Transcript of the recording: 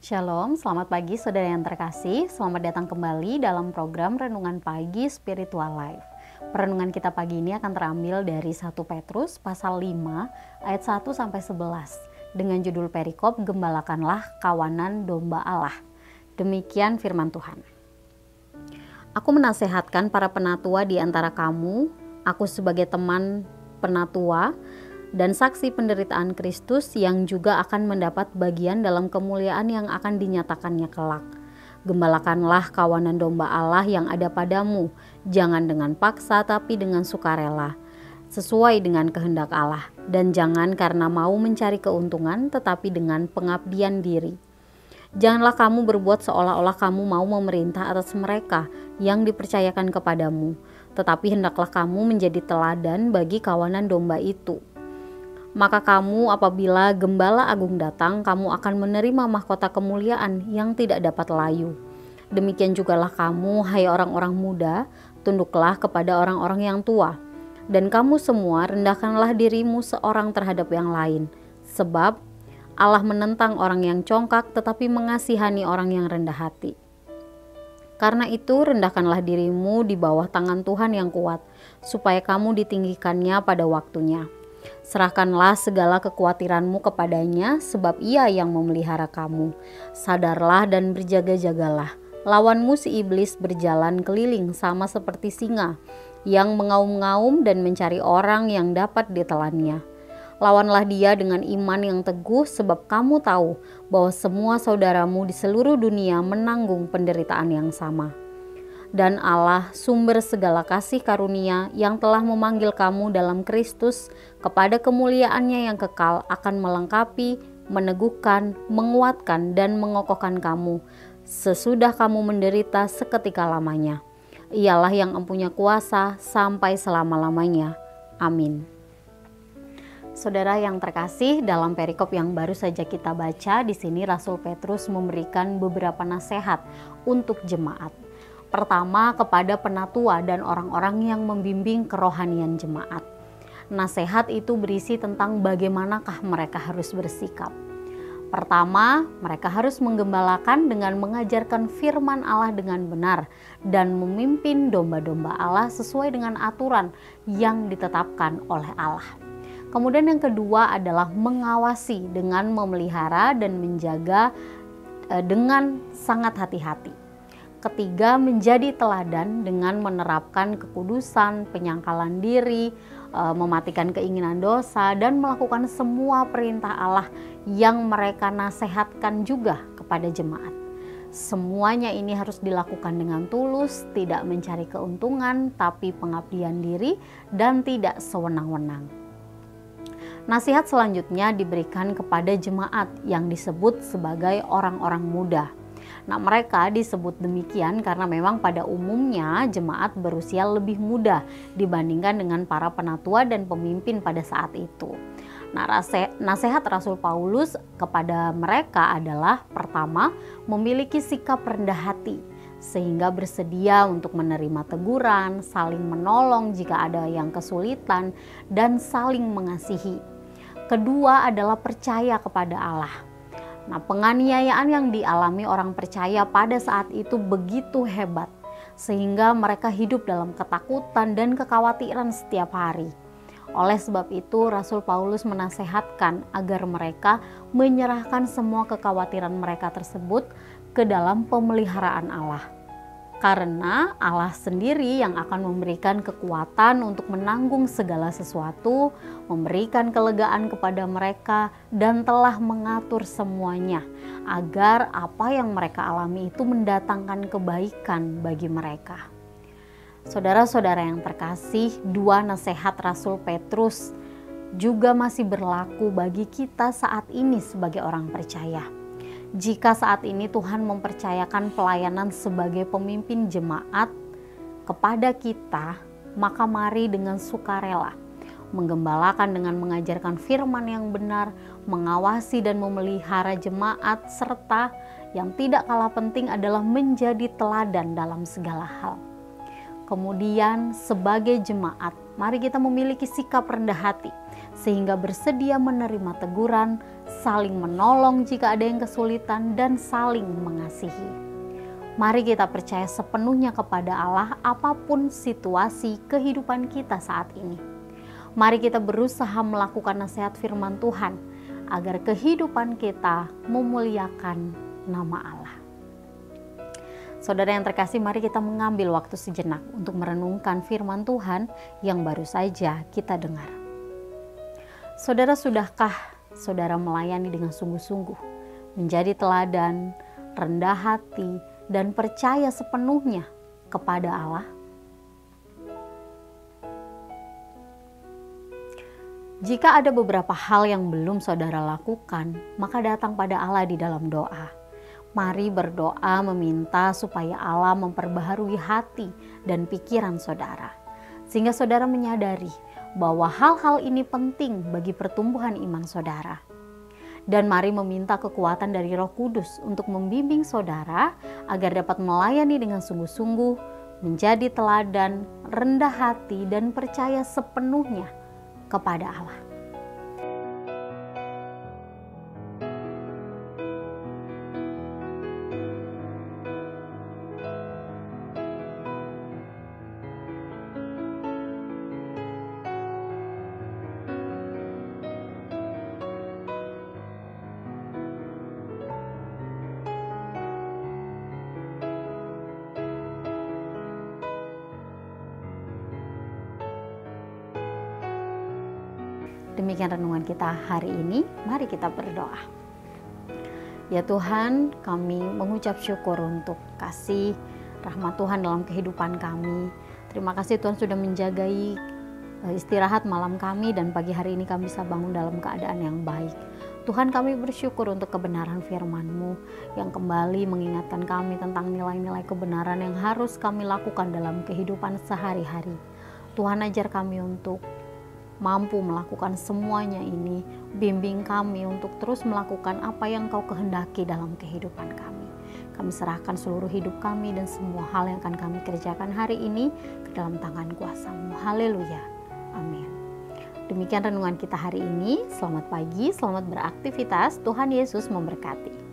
Shalom, selamat pagi saudara yang terkasih. Selamat datang kembali dalam program Renungan Pagi Spiritual Life. Perenungan kita pagi ini akan terambil dari 1 Petrus pasal 5 ayat 1 sampai 11 dengan judul perikop Gembalakanlah kawanan domba Allah. Demikian firman Tuhan. Aku menasehatkan para penatua di antara kamu, aku sebagai teman penatua dan saksi penderitaan Kristus yang juga akan mendapat bagian dalam kemuliaan yang akan dinyatakannya kelak. Gembalakanlah kawanan domba Allah yang ada padamu, jangan dengan paksa tapi dengan sukarela, sesuai dengan kehendak Allah, dan jangan karena mau mencari keuntungan tetapi dengan pengabdian diri. Janganlah kamu berbuat seolah-olah kamu mau memerintah atas mereka yang dipercayakan kepadamu, tetapi hendaklah kamu menjadi teladan bagi kawanan domba itu. Maka kamu apabila Gembala Agung datang, kamu akan menerima mahkota kemuliaan yang tidak dapat layu. Demikian jugalah kamu, hai orang-orang muda, tunduklah kepada orang-orang yang tua. Dan kamu semua rendahkanlah dirimu seorang terhadap yang lain. Sebab Allah menentang orang yang congkak tetapi mengasihani orang yang rendah hati. Karena itu rendahkanlah dirimu di bawah tangan Tuhan yang kuat, supaya kamu ditinggikannya pada waktunya. Serahkanlah segala kekhawatiranmu kepadanya, sebab Ia yang memelihara kamu. Sadarlah dan berjaga-jagalah. Lawanmu si iblis berjalan keliling sama seperti singa yang mengaum-ngaum dan mencari orang yang dapat ditelannya. Lawanlah dia dengan iman yang teguh, sebab kamu tahu bahwa semua saudaramu di seluruh dunia menanggung penderitaan yang sama. Dan Allah, sumber segala kasih karunia yang telah memanggil kamu dalam Kristus kepada kemuliaan-Nya yang kekal, akan melengkapi, meneguhkan, menguatkan, dan mengokohkan kamu sesudah kamu menderita seketika lamanya. Ialah yang empunya kuasa sampai selama-lamanya. Amin. Saudara yang terkasih, dalam perikop yang baru saja kita baca, di sini Rasul Petrus memberikan beberapa nasihat untuk jemaat. Pertama, kepada penatua dan orang-orang yang membimbing kerohanian jemaat. Nasihat itu berisi tentang bagaimanakah mereka harus bersikap. Pertama, mereka harus menggembalakan dengan mengajarkan firman Allah dengan benar dan memimpin domba-domba Allah sesuai dengan aturan yang ditetapkan oleh Allah. Kemudian yang kedua adalah mengawasi dengan memelihara dan menjaga dengan sangat hati-hati. Ketiga, menjadi teladan dengan menerapkan kekudusan, penyangkalan diri, mematikan keinginan dosa, dan melakukan semua perintah Allah yang mereka nasihatkan juga kepada jemaat. Semuanya ini harus dilakukan dengan tulus, tidak mencari keuntungan, tapi pengabdian diri dan tidak sewenang-wenang. Nasihat selanjutnya diberikan kepada jemaat yang disebut sebagai orang-orang muda. Nah, mereka disebut demikian karena memang pada umumnya jemaat berusia lebih muda dibandingkan dengan para penatua dan pemimpin pada saat itu. Nah, nasihat Rasul Paulus kepada mereka adalah pertama, memiliki sikap rendah hati sehingga bersedia untuk menerima teguran, saling menolong jika ada yang kesulitan, dan saling mengasihi. Kedua adalah percaya kepada Allah. Nah, penganiayaan yang dialami orang percaya pada saat itu begitu hebat, sehingga mereka hidup dalam ketakutan dan kekhawatiran setiap hari. Oleh sebab itu, Rasul Paulus menasehatkan agar mereka menyerahkan semua kekhawatiran mereka tersebut ke dalam pemeliharaan Allah. Karena Allah sendiri yang akan memberikan kekuatan untuk menanggung segala sesuatu, memberikan kelegaan kepada mereka, dan telah mengatur semuanya agar apa yang mereka alami itu mendatangkan kebaikan bagi mereka. Saudara-saudara yang terkasih, dua nasihat Rasul Petrus juga masih berlaku bagi kita saat ini sebagai orang percaya. Jika saat ini Tuhan mempercayakan pelayanan sebagai pemimpin jemaat kepada kita, maka mari dengan sukarela menggembalakan dengan mengajarkan firman yang benar, mengawasi dan memelihara jemaat, serta yang tidak kalah penting adalah menjadi teladan dalam segala hal. Kemudian sebagai jemaat, Mari kita memiliki sikap rendah hati, sehingga bersedia menerima teguran, saling menolong jika ada yang kesulitan, dan saling mengasihi. Mari kita percaya sepenuhnya kepada Allah apapun situasi kehidupan kita saat ini. Mari kita berusaha melakukan nasihat firman Tuhan, agar kehidupan kita memuliakan nama Allah. Saudara yang terkasih, mari kita mengambil waktu sejenak untuk merenungkan firman Tuhan yang baru saja kita dengar. Saudara, sudahkah saudara melayani dengan sungguh-sungguh, menjadi teladan, rendah hati, dan percaya sepenuhnya kepada Allah? Jika ada beberapa hal yang belum saudara lakukan, maka datang pada Allah di dalam doa. Mari berdoa meminta supaya Allah memperbaharui hati dan pikiran saudara, sehingga saudara menyadari bahwa hal-hal ini penting bagi pertumbuhan iman saudara. Dan mari meminta kekuatan dari Roh Kudus untuk membimbing saudara agar dapat melayani dengan sungguh-sungguh, menjadi teladan, rendah hati, dan percaya sepenuhnya kepada Allah. Demikian renungan kita hari ini. Mari kita berdoa. Ya Tuhan, kami mengucap syukur untuk kasih rahmat Tuhan dalam kehidupan kami. Terima kasih Tuhan sudah menjagai istirahat malam kami, dan pagi hari ini kami bisa bangun dalam keadaan yang baik. Tuhan, kami bersyukur untuk kebenaran firman-Mu yang kembali mengingatkan kami tentang nilai-nilai kebenaran yang harus kami lakukan dalam kehidupan sehari-hari. Tuhan, ajar kami untuk mampu melakukan semuanya ini. Bimbing kami untuk terus melakukan apa yang Kau kehendaki dalam kehidupan kami. Kami serahkan seluruh hidup kami dan semua hal yang akan kami kerjakan hari ini ke dalam tangan kuasa-Mu. Haleluya. Amin. Demikian renungan kita hari ini. Selamat pagi, selamat beraktivitas. Tuhan Yesus memberkati.